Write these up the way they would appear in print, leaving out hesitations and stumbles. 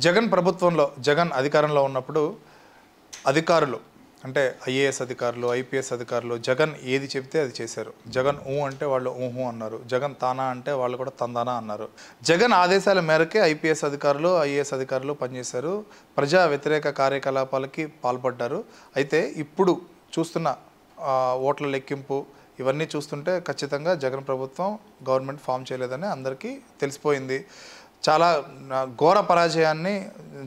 జగన్ ప్రభుత్వంలో జగన్ అధికారంలో ఉన్నప్పుడు అధికారులు అంటే ఐఏఎస్ అధికారులు ఐపీఎస్ అధికారులు జగన్ ఏది చెప్తే అది చేశారు. జగన్ ఊ అంటే వాళ్ళు ఊహు అన్నారు. జగన్ తానా అంటే వాళ్ళు కూడా తందానా అన్నారు. జగన్ ఆదేశాల మేరకే ఐపీఎస్ అధికారులు ఐఏఎస్ అధికారులు పనిచేశారు. ప్రజా వ్యతిరేక కార్యకలాపాలకి పాల్పడ్డారు. అయితే ఇప్పుడు చూస్తున్న ఓట్ల లెక్కింపు ఇవన్నీ చూస్తుంటే ఖచ్చితంగా జగన్ ప్రభుత్వం గవర్నమెంట్ ఫామ్ చేయలేదని అందరికీ తెలిసిపోయింది. చాలా ఘోర పరాజయాన్ని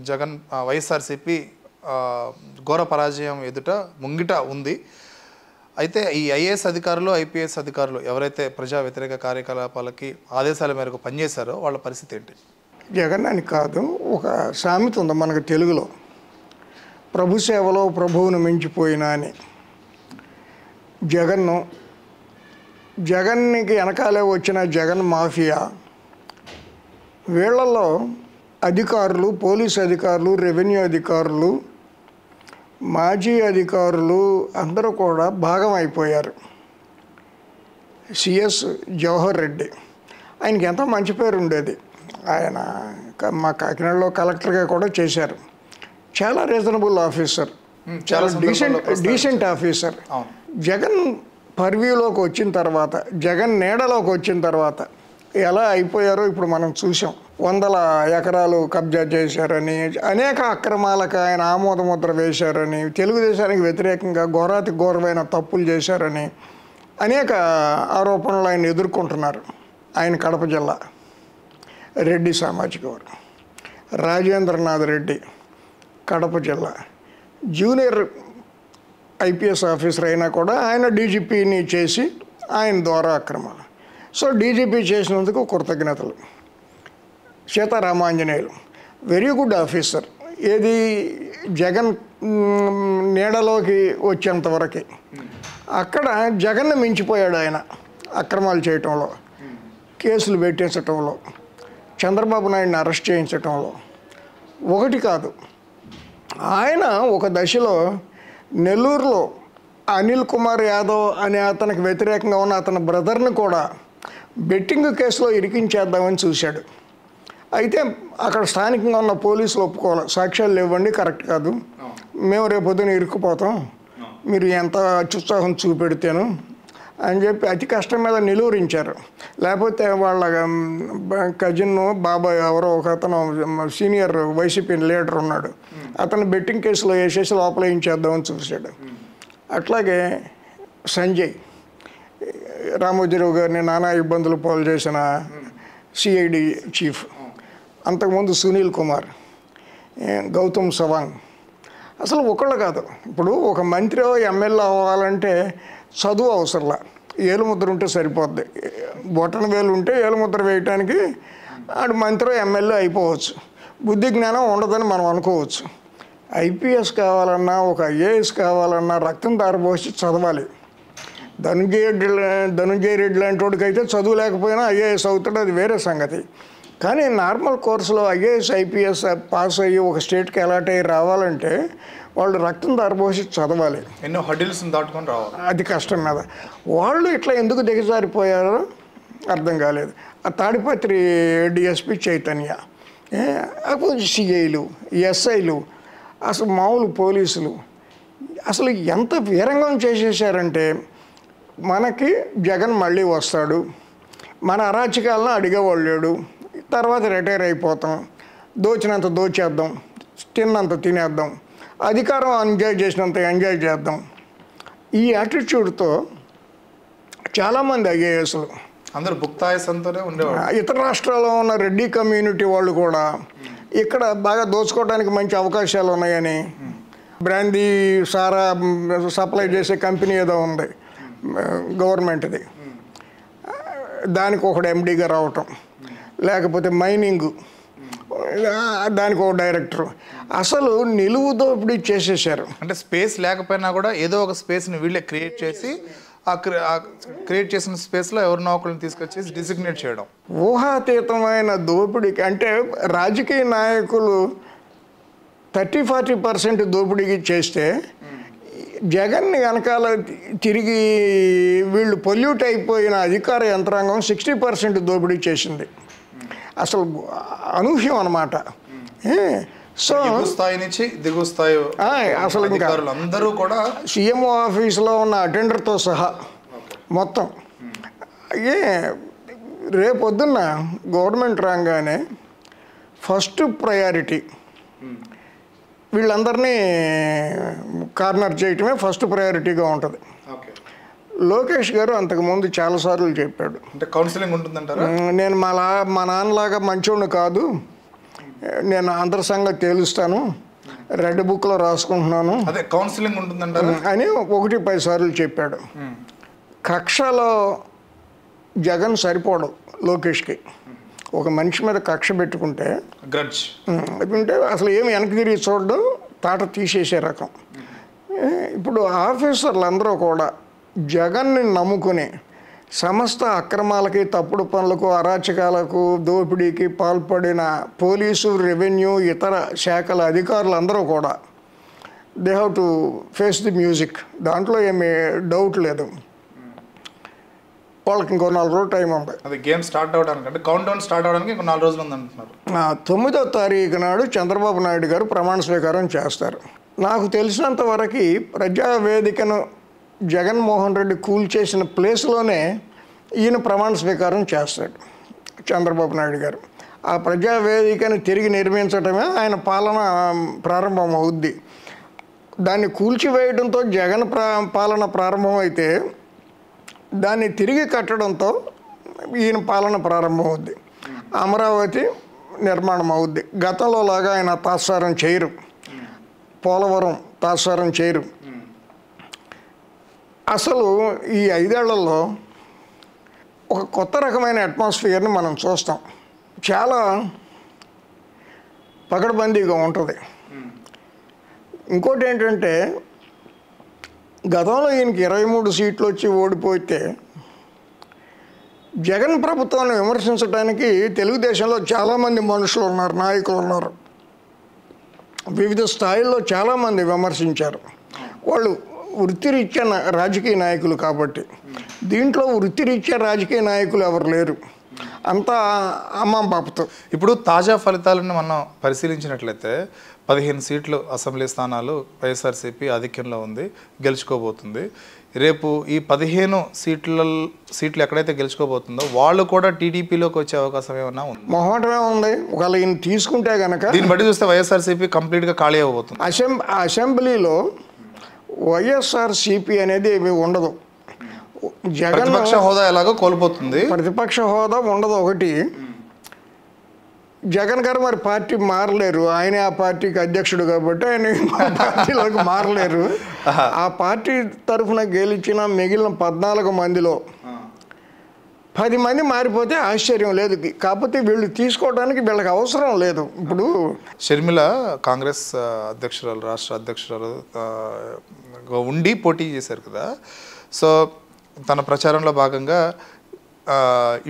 జగన్ వైఎస్ఆర్సీపీ ఘోర పరాజయం ఎదుట ముంగిట ఉంది. అయితే ఈ ఐఏఎస్ అధికారులు ఐపీఎస్ అధికారులు ఎవరైతే ప్రజా వ్యతిరేక కార్యకలాపాలకి ఆదేశాల మేరకు పనిచేశారో వాళ్ళ పరిస్థితి ఏంటి? జగన్ అని కాదు, ఒక సామెత ఉంది మనకు తెలుగులో, ప్రభు సేవలో ప్రభువును మించిపోయినా అని. జగన్కి వెనకాలే వచ్చిన జగన్ మాఫియా, వీళ్లలో అధికారులు, పోలీస్ అధికారులు, రెవెన్యూ అధికారులు, మాజీ అధికారులు అందరూ కూడా భాగం అయిపోయారు. సిఎస్ జవహర్ రెడ్డి, ఆయనకి ఎంతో మంచి పేరు ఉండేది. ఆయన మా కాకినాడలో కలెక్టర్గా కూడా చేశారు. చాలా రీజనబుల్ ఆఫీసర్, చాలా డీసెంట్ ఆఫీసర్. జగన్ పర్వ్యూలోకి వచ్చిన తర్వాత, జగన్ నీడలోకి వచ్చిన తర్వాత ఎలా అయిపోయారో ఇప్పుడు మనం చూసాం. 100 ఎకరాలు కబ్జా చేశారని, అనేక అక్రమాలకు ఆయన ఆమోదముద్ర వేశారని, తెలుగుదేశానికి వ్యతిరేకంగా ఘోరాతి ఘోరమైన తప్పులు చేశారని అనేక ఆరోపణలు ఆయన ఎదుర్కొంటున్నారు. ఆయన కడప జిల్లా రెడ్డి సామాజిక వర్గం. రాజేంద్రనాథ్ రెడ్డి కడప జిల్లా జూనియర్ ఐపీఎస్ ఆఫీసర్ అయినా కూడా ఆయన డీజీపీని చేసి ఆయన ద్వారా అక్రమాలు. సో డీజీపీ చేసినందుకు కృతజ్ఞతలు. Seetharamanjaneyulu very good officer. ఏది జగన్ నీడలోకి వచ్చేంతవరకు అక్కడ జగన్ను మించిపోయాడు ఆయన అక్రమాలు చేయటంలో, కేసులు పెట్టించటంలో, చంద్రబాబు నాయుడిని అరెస్ట్ చేయించటంలో. ఒకటి కాదు, ఆయన ఒక దశలో నెల్లూరులో అనిల్ కుమార్ యాదవ్ అనే అతనికి వ్యతిరేకంగా ఉన్న అతని బ్రదర్ని కూడా బెట్టింగ్ కేసులో ఇరికించేద్దామని చూశాడు. అయితే అక్కడ స్థానికంగా ఉన్న పోలీసులు ఒప్పుకోవాలి, సాక్ష్యాలు ఇవ్వండి, కరెక్ట్ కాదు, మేము రేపొద్దున ఇరుక్కుపోతాం, మీరు ఎంత అత్యుత్సాహం చూపెడితేను అని చెప్పి అతి కష్టం మీద నిలువరించారు. లేకపోతే వాళ్ళ కజిన్ బాబాయ్ ఎవరో ఒక అతను సీనియర్ వైసీపీ లీడర్ ఉన్నాడు, అతను బెట్టింగ్ కేసులో వేసేసి లోపల వేయించేద్దామని చూశాడు. అట్లాగే సంజయ్ రామోజీరావు గారిని నానా ఇబ్బందులు పాలు చేసిన సిఐడి చీఫ్, అంతకుముందు సునీల్ కుమార్, గౌతమ్ సవాంగ్, అసలు ఒకళ్ళు కాదు. ఇప్పుడు ఒక మంత్రి ఎమ్మెల్యే అవ్వాలంటే చదువు అవసరంలా, ఏలుముద్ర ఉంటే సరిపోద్ది. బొటన వేలు ఉంటే ఏలుముద్ర వేయటానికి ఆడు మంత్రి ఎమ్మెల్యే అయిపోవచ్చు. బుద్ధి జ్ఞానం ఉండదని మనం అనుకోవచ్చు. ఐపీఎస్ కావాలన్నా, ఒక ఐఏఎస్ కావాలన్నా రక్తం దారిపోసి చదవాలి. ధనుంజయ రెడ్డి లాంటి వాడికైతే చదువు లేకపోయినా ఐఏఎస్ అవుతాడు, అది వేరే సంగతి. కానీ నార్మల్ కోర్సులో ఐఏఎస్ ఐపీఎస్ పాస్ అయ్యి ఒక స్టేట్కి అలాట్ అయ్యి రావాలంటే వాళ్ళు రక్తం దారిపోసి చదవాలి, ఎన్నో హడిల్స్ దాటుకొని రావాలి. అది కష్టం మీద. వాళ్ళు ఇట్లా ఎందుకు దిగజారిపోయారో అర్థం కాలేదు. ఆ తాడిపత్రి డిఎస్పీ చైతన్య, సిఐలు, ఎస్ఐలు, అసలు మామూలు పోలీసులు అసలు ఎంత వీరంగం చేసేసారంటే, మనకి జగన్ మళ్ళీ వస్తాడు, మన అరాచకాలను అడిగేవాళ్ళు లేడు, తర్వాత రిటైర్ అయిపోతాం, దోచినంత దోచేద్దాం, తిన్నంత తినేద్దాం, అధికారం ఎంజాయ్ చేసినంత ఎంజాయ్ చేద్దాం, ఈ యాటిట్యూడ్తో చాలామంది ఐఏఎస్లు అందరూ భుక్తాయసంతోనే ఉండేవాళ్ళు. ఇతర రాష్ట్రాల్లో ఉన్న రెడ్డి కమ్యూనిటీ వాళ్ళు కూడా ఇక్కడ బాగా దోచుకోవడానికి మంచి అవకాశాలు ఉన్నాయని బ్రాందీ సారా సప్లై చేసే కంపెనీ ఏదో ఉంది గవర్నమెంట్ది, దానికి ఒకడు ఎండీగా రావటం, లేకపోతే మైనింగ్ దానికి ఒక డైరెక్టరు, అసలు నిలువు దోపిడీ చేసేసారు. అంటే స్పేస్ లేకపోయినా కూడా ఏదో ఒక స్పేస్ని వీళ్ళే క్రియేట్ చేసి ఆ క్రియేట్ చేసిన స్పేస్లో ఎవరినో ఒకరిని తీసుకొచ్చేసి డిసిగ్నేట్ చేయడం. ఊహాతీతమైన దోపిడీకి అంటే రాజకీయ నాయకులు 30-40% దోపిడీ చేస్తే జగన్ని వెనకాల తిరిగి వీళ్ళు పొల్యూట్ అయిపోయిన అధికార యంత్రాంగం 60% దోపిడీ చేసింది. అసలు అనూహ్యం అన్నమాట. సో ఎగువ స్థాయి నుంచి దిగువ స్థాయి అసలు ఇంకా అధికారులు అందరూ కూడా సీఎంఓ ఆఫీసులో ఉన్న అటెండర్తో సహా మొత్తం రేపొద్దున్న గవర్నమెంట్ రాగానే ఫస్ట్ ప్రయారిటీ వీళ్ళందరినీ కార్నర్ చేయటమే ఫస్ట్ ప్రయారిటీగా ఉంటుంది. లోకేష్ గారు అంతకుముందు చాలాసార్లు చెప్పాడు, అంటే కౌన్సిలింగ్ ఉంటుందంటారా, నేను మా నాన్నలాగా మంచోడిని కాదు, నేను అందరి సంగతి తేలుస్తాను, రెడ్ బుక్లో రాసుకుంటున్నాను, అదే కౌన్సిలింగ్ ఉంటుందంటారా అని 1-10 సార్లు చెప్పాడు. కక్షలో జగన్ సరిపోడు లోకేష్కి. ఒక మనిషి మీద కక్ష పెట్టుకుంటే గ్రడ్జ్ అంటే అసలు ఏమి వెనక్కి తిరిగి చూడడం, తాట తీసేసే రకం. ఇప్పుడు ఆఫీసర్లు అందరూ కూడా జగన్ని నమ్ముకుని సమస్త అక్రమాలకి, తప్పుడు పనులకు, అరాచకాలకు, దోపిడీకి పాల్పడిన పోలీసు, రెవెన్యూ, ఇతర శాఖల అధికారులు అందరూ కూడా they have to face the music. దాంట్లో ఏమీ డౌట్ లేదు. వాళ్ళకి ఇంకో 4 రోజులు టైం ఉంది. అది గేమ్ స్టార్ట్ అవడానికి, అంటే కౌంట్ డౌన్ స్టార్ట్ అవడానికి ఇంకో 4 రోజులు ఉంది అంటున్నారు. 9వ తారీఖు నాడు చంద్రబాబు నాయుడు గారు ప్రమాణ స్వీకారం చేస్తారు. నాకు తెలిసినంత వరకు ప్రజావేదికను జగన్మోహన్ రెడ్డి కూల్చేసిన ప్లేస్లోనే ఈయన ప్రమాణ స్వీకారం చేస్తాడు చంద్రబాబు నాయుడు గారు. ఆ ప్రజావేదికను తిరిగి నిర్మించడమే ఆయన పాలన ప్రారంభం అవుద్ది. దాన్ని కూల్చివేయడంతో జగన్ పాలన ప్రారంభమైతే దాన్ని తిరిగి కట్టడంతో ఈయన పాలన ప్రారంభమవుద్ది. అమరావతి నిర్మాణం అవుద్ది. గతంలో లాగా ఆయన తాత్సారం చేయరు, పోలవరం తాత్సారం చేయరు. అసలు ఈ 5 ఏళ్లలో ఒక కొత్త రకమైన అట్మాస్ఫియర్ని మనం చూస్తాం. చాలా పకడ్బందీగా ఉంటుంది. ఇంకోటి ఏంటంటే గతంలో ఈయనకి 23 సీట్లు వచ్చి ఓడిపోతే జగన్ ప్రభుత్వాన్ని విమర్శించడానికి తెలుగుదేశంలో చాలామంది మనుషులు ఉన్నారు, నాయకులు ఉన్నారు. వివిధ స్థాయిల్లో చాలామంది విమర్శించారు. వాళ్ళు వృత్తిరీత్యా రాజకీయ నాయకులు కాబట్టి. దీంట్లో వృత్తిరీత్యా రాజకీయ నాయకులు ఎవరు లేరు, అంతా అమ్మ బాపతో. ఇప్పుడు తాజా ఫలితాలను మనం పరిశీలించినట్లయితే 15 సీట్లు అసెంబ్లీ స్థానాలు వైఎస్ఆర్సీపీ ఆధిక్యంలో ఉంది, గెలుచుకోబోతుంది. రేపు ఈ 15 సీట్లు ఎక్కడైతే గెలుచుకోబోతుందో వాళ్ళు కూడా టీడీపీలోకి వచ్చే అవకాశం ఏమన్నా ఉంది? మొహమాటమే ఉంది. ఒకవేళ ఈయన తీసుకుంటే కనుక దీన్ని బట్టి చూస్తే వైఎస్ఆర్సీపీ కంప్లీట్గా ఖాళీ అవ్వబోతుంది. అసెంబ్లీలో వైఎస్ఆర్సీపీ అనేది ఏమీ ఉండదు. జగన్ ప్రతిపక్ష హోదా ఎలాగో కోల్పోతుంది. ప్రతిపక్ష హోదా ఉండదు. ఒకటి, జగన్ గారు మరి పార్టీ మారలేరు, ఆయనే ఆ పార్టీకి అధ్యక్షుడు కాబట్టి ఆయన పార్టీలోకి మారలేరు. ఆ పార్టీ తరఫున గెలిచిన మిగిలిన 14 మందిలో 10 మంది మారిపోతే ఆశ్చర్యం లేదు. కాకపోతే వీళ్ళు తీసుకోవడానికి వీళ్ళకి అవసరం లేదు. ఇప్పుడు షర్మిల కాంగ్రెస్ అధ్యక్షురాలు, రాష్ట్ర అధ్యక్షురాలు ఉండి పోటీ చేశారు కదా. సో తన ప్రచారంలో భాగంగా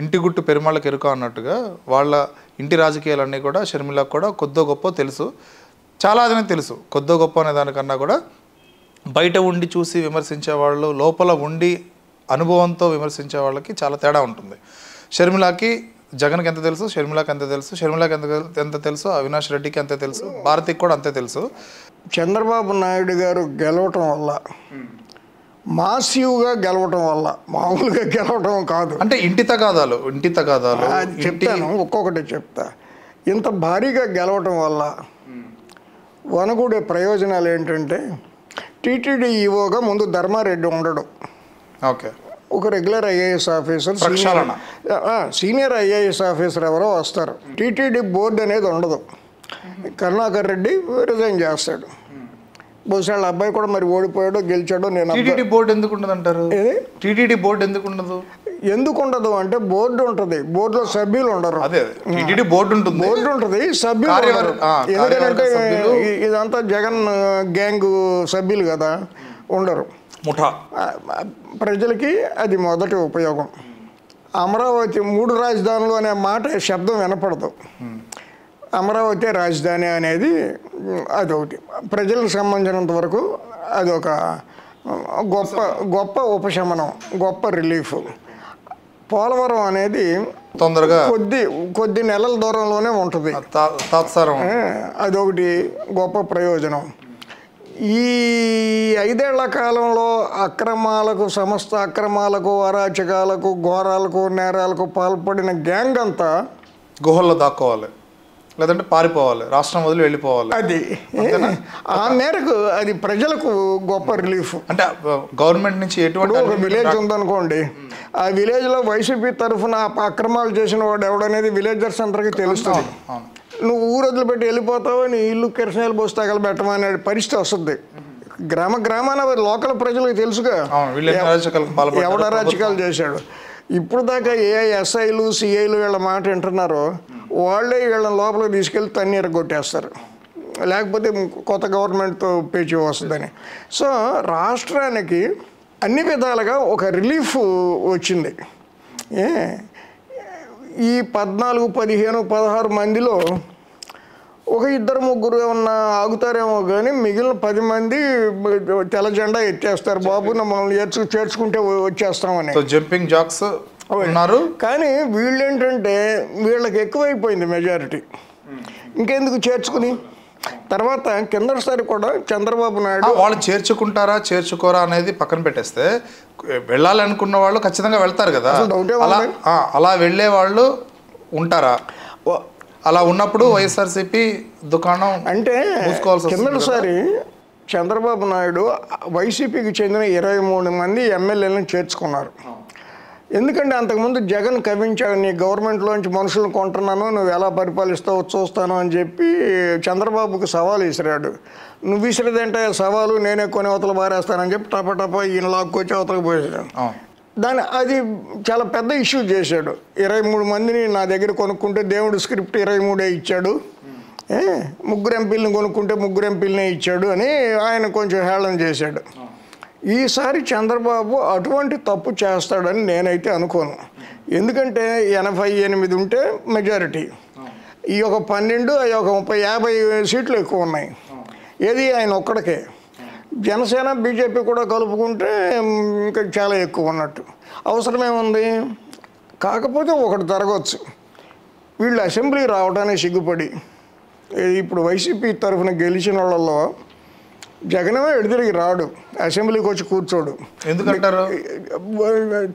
ఇంటి గుట్టు పెరుమాళ్ళకి ఎరుక అన్నట్టుగా వాళ్ళ ఇంటి రాజకీయాలన్నీ కూడా షర్మిలకు కూడా కొద్దో గొప్ప తెలుసు, చాలా అదనే తెలుసు. కొద్దో గొప్ప అనే దానికన్నా కూడా బయట ఉండి చూసి విమర్శించే వాళ్ళు, లోపల ఉండి అనుభవంతో విమర్శించే వాళ్ళకి చాలా తేడా ఉంటుంది. షర్మిలకి జగన్కి ఎంత తెలుసు, షర్మిలకి ఎంత తెలుసు, షర్మిలకి ఎంత తెలుసు, అవినాష్ రెడ్డికి అంతే తెలుసు, భారతికి కూడా అంతే తెలుసు. చంద్రబాబు నాయుడు గారు గెలవటం వల్ల, మాసివ్గా గెలవటం వల్ల, మామూలుగా గెలవటం కాదు, అంటే ఇంటి తగాదాలు చెప్తాను, ఒక్కొక్కటి చెప్తా. ఇంత భారీగా గెలవటం వల్ల వనగూడే ప్రయోజనాలు ఏంటంటే, టీటీడీ ఈవోగా ముందు ధర్మారెడ్డి ఉండడు. ఓకే, ఒక regular IAS officer, senior IAS officer ఎవరో వస్తారు. టీటీడీ బోర్డు అనేది ఉండదు. కరుణాకర్ రెడ్డి రిజైన్ చేస్తాడు. బహుశా వాళ్ళ అబ్బాయి కూడా మరి ఓడిపోయాడో గెలిచాడో. నేను టీటీడీ బోర్డు ఎందుకు ఉండదు అంటారు? టీటీడీ బోర్డు ఎందుకు ఉండదు? ఎందుకు ఉండదు అంటే బోర్డు ఉంటుంది, బోర్డులో సభ్యులు ఉండరు. అదే టీటీడీ బోర్డు ఉంటుంది, బోర్డు ఉంటుంది, సభ్యులు ఉండరు. ఎందుకంటే ఇదంతా జగన్ గ్యాంగ్ సభ్యులు కదా, ఉండరు. ముఠా ప్రజలకి అది మొదటి ఉపయోగం. అమరావతి 3 రాజధానులు అనే మాట శబ్దం వినపడదు. అమరావతి రాజధాని అనేది అదొకటి ప్రజలకు సంబంధించినంత వరకు అదొక గొప్ప ఉపశమనం, గొప్ప రిలీఫ్. పోలవరం అనేది తొందరగా కొద్ది నెలల దూరంలోనే ఉంటుంది. తాత్సారం అదొకటి గొప్ప ప్రయోజనం. ఈ 5 ఏళ్ల కాలంలో అక్రమాలకు, సమస్త అక్రమాలకు, అరాచకాలకు, ఘోరాలకు, నేరాలకు పాల్పడిన గ్యాంగ్ అంతా గుహల్లో దాక్కోవాలి, లేదంటే పారిపోవాలి, రాష్ట్రం వదిలి వెళ్ళిపోవాలి. అది ఆ మేరకు అది ప్రజలకు గొప్ప రిలీఫ్. అంటే గవర్నమెంట్ నుంచి ఎటువంటి ఒక విలేజ్ ఉందనుకోండి, ఆ విలేజ్లో వైసీపీ తరఫున అక్రమాలు చేసిన వాడు ఎవడనేది విలేజర్స్ అందరికీ తెలుస్తుంది. నువ్వు ఊరు వదిలిపెట్టి వెళ్ళిపోతావు, నీ ఇల్లు కిరసనాయలు పోసి తగలబెట్టమనే పరిస్థితి వస్తుంది. గ్రామాన లోకల్ ప్రజలకు తెలుసుగా ఎవడ అరాచకాలు చేశాడు. ఇప్పుడు దాకా ఏ ఎస్ఐలు, సిఐలు వీళ్ళ మాట వింటున్నారో వాళ్ళే వీళ్ళని లోపలికి తీసుకెళ్ళి తన్నీరు కొట్టేస్తారు, లేకపోతే కొత్త గవర్నమెంట్తో పేచి వస్తుందని. సో రాష్ట్రానికి అన్ని విధాలుగా ఒక రిలీఫ్ వచ్చింది. ఈ 14, 15, 16 మందిలో ఒక 2, 3 ఏమన్నా ఆగుతారేమో కానీ మిగిలిన 10 మంది తెల్ల జెండా ఎత్తేస్తారు, బాబు మమ్మల్ని చేర్చుకుంటే వచ్చేస్తామని. జంపింగ్ జాక్స్ ఉన్నారు. కానీ వీళ్ళేంటంటే వీళ్ళకి ఎక్కువైపోయింది మెజారిటీ, ఇంకెందుకు చేర్చుకుని. తర్వాత కిందసారి కూడా చంద్రబాబు నాయుడు వాళ్ళు చేర్చుకుంటారా చేర్చుకోరా అనేది పక్కన పెట్టేస్తే వెళ్ళాలనుకున్న వాళ్ళు ఖచ్చితంగా వెళ్తారు కదా, అలా వెళ్ళే వాళ్ళు ఉంటారా? అలా ఉన్నప్పుడు వైఎస్ఆర్సీపీ దుకాణం అంటే కిందసారి చంద్రబాబు నాయుడు వైసీపీకి చెందిన 23 మంది ఎమ్మెల్యేలను చేర్చుకున్నారు. ఎందుకంటే అంతకుముందు జగన్ కవించాడు, నీ గవర్నమెంట్లోంచి మనుషులను కొంటున్నాను, నువ్వు ఎలా పరిపాలిస్తావో చూస్తాను అని చెప్పి చంద్రబాబుకి సవాలు విసిరాడు. నువ్వు విసిరేదంటే సవాలు నేనే కొని అవతల బారేస్తానని చెప్పి టపా ఈయన లాక్కొచ్చి అవతలకు పోయాడు. అది చాలా పెద్ద ఇష్యూ చేశాడు. 23 మందిని నా దగ్గర కొనుక్కుంటే దేవుడు స్క్రిప్ట్ 23 ఇచ్చాడు, 3 ఎంపీలను కొనుక్కుంటే 3 ఎంపీలనే ఇచ్చాడు అని ఆయన కొంచెం హేళన చేశాడు. ఈసారి చంద్రబాబు అటువంటి తప్పు చేస్తాడని నేనైతే అనుకోను. ఎందుకంటే 88 ఉంటే మెజారిటీ, ఈ ఒక 12, ఒక 30, 50 సీట్లు ఎక్కువ ఉన్నాయి. ఏది ఆయన ఒక్కడికే. జనసేన, బీజేపీ కూడా కలుపుకుంటే ఇంకా చాలా ఎక్కువ ఉన్నట్టు. అవసరమేముంది? కాకపోతే ఒకటి జరగవచ్చు, వీళ్ళు అసెంబ్లీ రావడానికి సిగ్గుపడి ఇప్పుడు వైసీపీ తరఫున గెలిచిన వాళ్ళలో జగనమే ఎడితిరిగి రాడు, అసెంబ్లీకి వచ్చి కూర్చోడు. ఎందుకంటారు?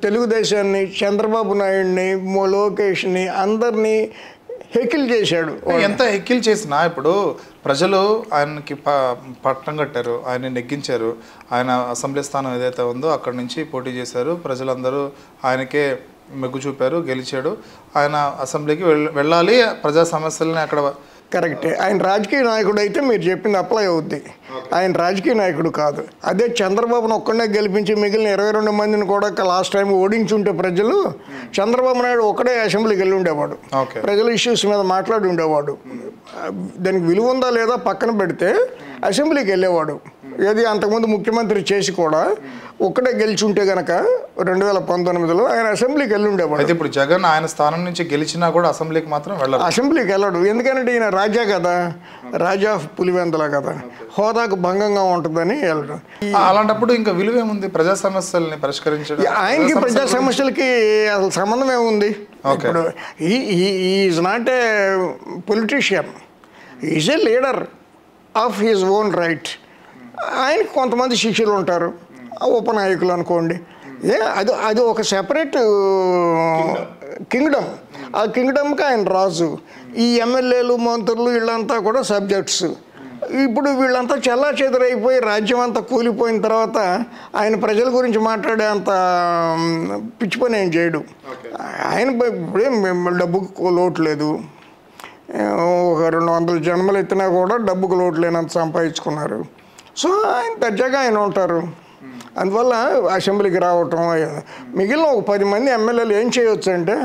తెలుగుదేశాన్ని, చంద్రబాబు నాయుడిని, లోకేష్ని అందరినీ హెకిల్ చేశాడు. ఎంత హెకిల్ చేసినా ఇప్పుడు ప్రజలు ఆయనకి పట్టం కట్టారు, ఆయన నెగ్గించారు. ఆయన అసెంబ్లీ స్థానం ఏదైతే ఉందో అక్కడి నుంచి పోటీ చేశారు, ప్రజలందరూ ఆయనకే మెగ్గు చూపారు, గెలిచాడు. ఆయన అసెంబ్లీకి వెళ్ళాలి, ప్రజా సమస్యలని అక్కడ. కరెక్టే. ఆయన రాజకీయ నాయకుడు అయితే మీరు చెప్పింది అప్లై అవుద్ది. ఆయన రాజకీయ నాయకుడు కాదు. అదే చంద్రబాబును ఒక్కడే గెలిపించి మిగిలిన 22 మందిని కూడా లాస్ట్ టైం ఓడించుంటే ప్రజలు, చంద్రబాబు నాయుడు ఒక్కడే అసెంబ్లీకి వెళ్ళి ఉండేవాడు, ప్రజల ఇష్యూస్ మీద మాట్లాడి ఉండేవాడు. దానికి విలువ ఉందా లేదా పక్కన పెడితే అసెంబ్లీకి వెళ్ళేవాడు. ఏది అంతకుముందు ముఖ్యమంత్రి చేసి కూడా ఒక్కడే గెలిచుంటే గనక 2019లో ఆయన అసెంబ్లీకి వెళ్ళి ఉండేవాడు. అయితే ఇప్పుడు జగన్ ఆయన స్థానం నుంచి గెలిచినా కూడా అసెంబ్లీకి మాత్రం వెళ్ళాడు. అసెంబ్లీకి వెళ్ళాడు. ఎందుకంటే ఈయన రాజా కదా, రాజా పులివెందల కదా, హోదాకు భంగంగా ఉంటుందని వెళ్ళడం. అలాంటప్పుడు ఇంకా విలువ ఏముంది ప్రజా సమస్యల్ని పరిష్కరించడం? ఆయనకి ప్రజా సమస్యలకి అసలు సంబంధం ఏముంది? ఇప్పుడు is not a politician, is a leader of his own right. ఆయనకి కొంతమంది శిష్యులు ఉంటారు, ఉపనాయకులు అనుకోండి. అది ఒక సెపరేట్ కింగ్డమ్. ఆ కింగ్డమ్కి ఆయన రాజు. ఈ ఎమ్మెల్యేలు, మంత్రులు వీళ్ళంతా కూడా సబ్జెక్ట్స్. ఇప్పుడు వీళ్ళంతా చెల్లా చెదరైపోయి రాజ్యం అంతా కూలిపోయిన తర్వాత ఆయన ప్రజల గురించి మాట్లాడే అంత పిచ్చి పని ఏం చేయడు. ఆయన ఇప్పుడే డబ్బుకు లోటు లేదు, ఒక 200 జన్మలు ఎత్తినా కూడా డబ్బుకు లోటు లేనంత సంపాదించుకున్నారు. సో ఆయన దర్జాగా ఆయన ఉంటారు. అందువల్ల అసెంబ్లీకి రావటం. మిగిలిన ఒక 10 మంది ఎమ్మెల్యేలు ఏం చేయొచ్చు అంటే,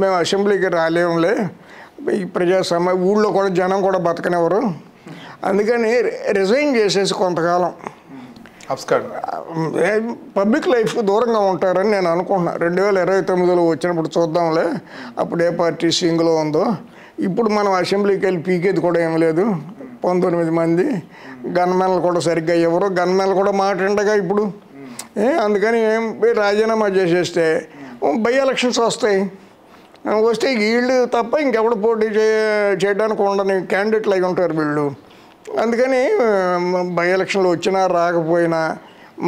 మేము అసెంబ్లీకి రాలేములే, ఈ ఊళ్ళో కూడా జనం కూడా బతకనివ్వరు, అందుకని రిజైన్ చేసేసి కొంతకాలం పబ్లిక్ లైఫ్కి దూరంగా ఉంటారని నేను అనుకుంటున్నాను. 2029లో వచ్చినప్పుడు చూద్దాంలే, అప్పుడు ఏ పార్టీ సింగ్లో ఉందో. ఇప్పుడు మనం అసెంబ్లీకి వెళ్ళి పీకేది కూడా ఏం లేదు. 19 మంది గన్మెన్లు కూడా సరిగ్గా ఎవరు, గన్మెన్లు కూడా మాట్లాడగా ఇప్పుడు. అందుకని రాజీనామా చేసేస్తే బై ఎలక్షన్స్ వస్తాయి, వస్తే వీళ్ళు తప్ప ఇంకెవడు పోటీ చేయడానికి ఉండని క్యాండిడేట్లు అయి ఉంటారు వీళ్ళు. అందుకని బై ఎలక్షన్లు వచ్చినా రాకపోయినా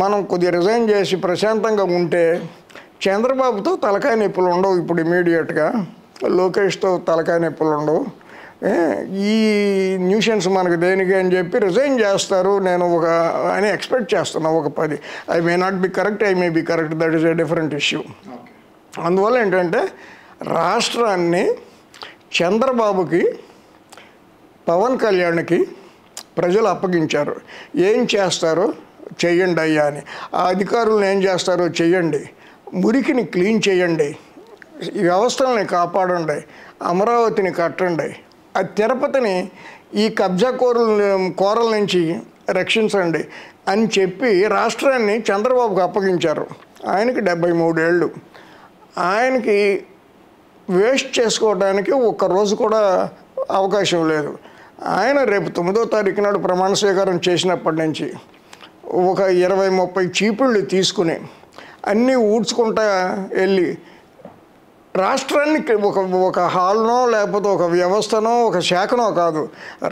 మనం కొద్దిగా రిజైన్ చేసి ప్రశాంతంగా ఉంటే చంద్రబాబుతో తలకాయ నొప్పులు ఉండవు. ఇప్పుడు ఇమీడియట్గా లోకేష్తో తలకాయ నొప్పులు ఉండవు. ఈ న్యూషన్స్ మనకు దేనికి అని చెప్పి రిజైన్ చేస్తారు నేను అని ఎక్స్పెక్ట్ చేస్తున్నాను. ఒక 10. I may not be correct, I may be correct, that is a different issue. అందువల్ల ఏంటంటే రాష్ట్రాన్ని చంద్రబాబుకి పవన్ కళ్యాణ్కి ప్రజలు అప్పగించారు. ఏం చేస్తారో చెయ్యండి అయ్యా అని. ఆ అధికారులను ఏం చేస్తారో చెయ్యండి, మురికిని క్లీన్ చేయండి, ఈ వ్యవస్థల్ని కాపాడండి, అమరావతిని కట్టండి, ఆ తిరుపతిని ఈ కబ్జా కోరల నుంచి రక్షించండి అని చెప్పి రాష్ట్రాన్ని చంద్రబాబుకు అప్పగించారు. ఆయనకి 73 ఏళ్ళు. ఆయనకి వేస్ట్ చేసుకోవడానికి ఒక్కరోజు కూడా అవకాశం లేదు. ఆయన రేపు 9వ తారీఖు నాడు ప్రమాణ స్వీకారం చేసినప్పటి నుంచి ఒక 20-30 చీపుళ్ళు తీసుకుని అన్నీ ఊడ్చుకుంటా వెళ్ళి రాష్ట్రాన్ని ఒక హాల్నో లేకపోతే ఒక వ్యవస్థనో ఒక శాఖనో కాదు,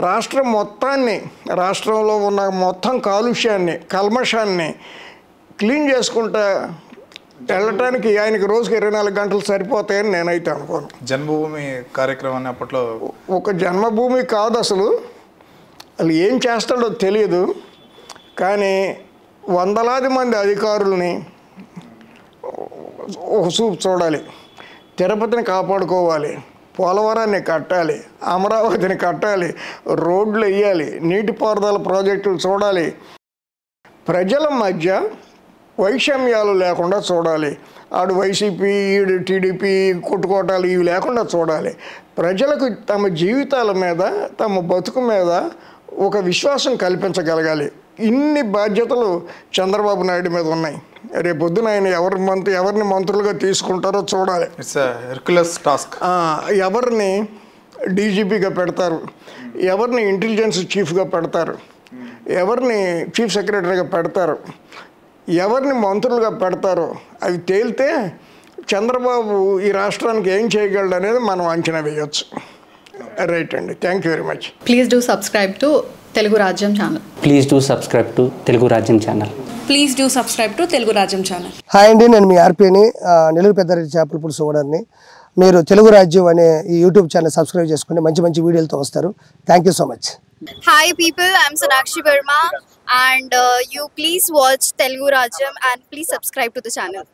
రాష్ట్రం మొత్తాన్ని, రాష్ట్రంలో ఉన్న మొత్తం కాలుష్యాన్ని, కల్మషాన్ని క్లీన్ చేసుకుంటా వెళ్ళటానికి ఆయనకి రోజుకి 24 గంటలు సరిపోతాయని నేనైతే అనుకోను. జన్మభూమి కార్యక్రమాన్ని అప్పట్లో ఒక జన్మభూమి కాదు, అసలు ఏం చేస్తాడో తెలియదు. కానీ వందలాది మంది అధికారుల్ని ఒక చూపు చూడాలి. తిరుపతిని కాపాడుకోవాలి, పోలవరాన్ని కట్టాలి, అమరావతిని కట్టాలి, రోడ్లు వేయాలి, నీటిపారుదల ప్రాజెక్టులు చూడాలి, ప్రజల మధ్య వైషమ్యాలు లేకుండా చూడాలి. ఆడు వైసీపీ, ఈడు టీడీపీ కొట్టుకోవటాలు ఇవి లేకుండా చూడాలి. ప్రజలకు తమ జీవితాల మీద, తమ బతుకు మీద ఒక విశ్వాసం కల్పించగలగాలి. ఇన్ని బాధ్యతలు చంద్రబాబు నాయుడు మీద ఉన్నాయి. రేపొద్దున ఆయన ఎవరిని మంత్రులుగా తీసుకుంటారో చూడాలి. ఎవరిని డీజీపీగా పెడతారు, ఎవరిని ఇంటెలిజెన్స్ చీఫ్గా పెడతారు, ఎవరిని చీఫ్ సెక్రటరీగా పెడతారు, ఎవరిని మంత్రులుగా పెడతారో అవి తేలితే చంద్రబాబు ఈ రాష్ట్రానికి ఏం చేయగలడు అనేది మనం అంచనా వేయవచ్చు. రైట్ అండి, thank you very much. Please do subscribe to Telugu Rajyam channel. Please do subscribe to Telugu Rajyam channel. Please do subscribe to Telugu Rajyam channel. Hi అండి, నేను మీ ఆర్పీని, నెల్లూరు పెద్దారెడ్డి చేపల పులుసు ఓనర్ని. మీరు తెలుగు రాజ్యం అనే ఈ యూట్యూబ్ ఛానల్ సబ్స్క్రైబ్ చేసుకుని మంచి వీడియోలతో వస్తారు. Thank you so much. Hi people, I'm Sonakshi Verma and you please watch Telugu Rajyam and please subscribe to the channel.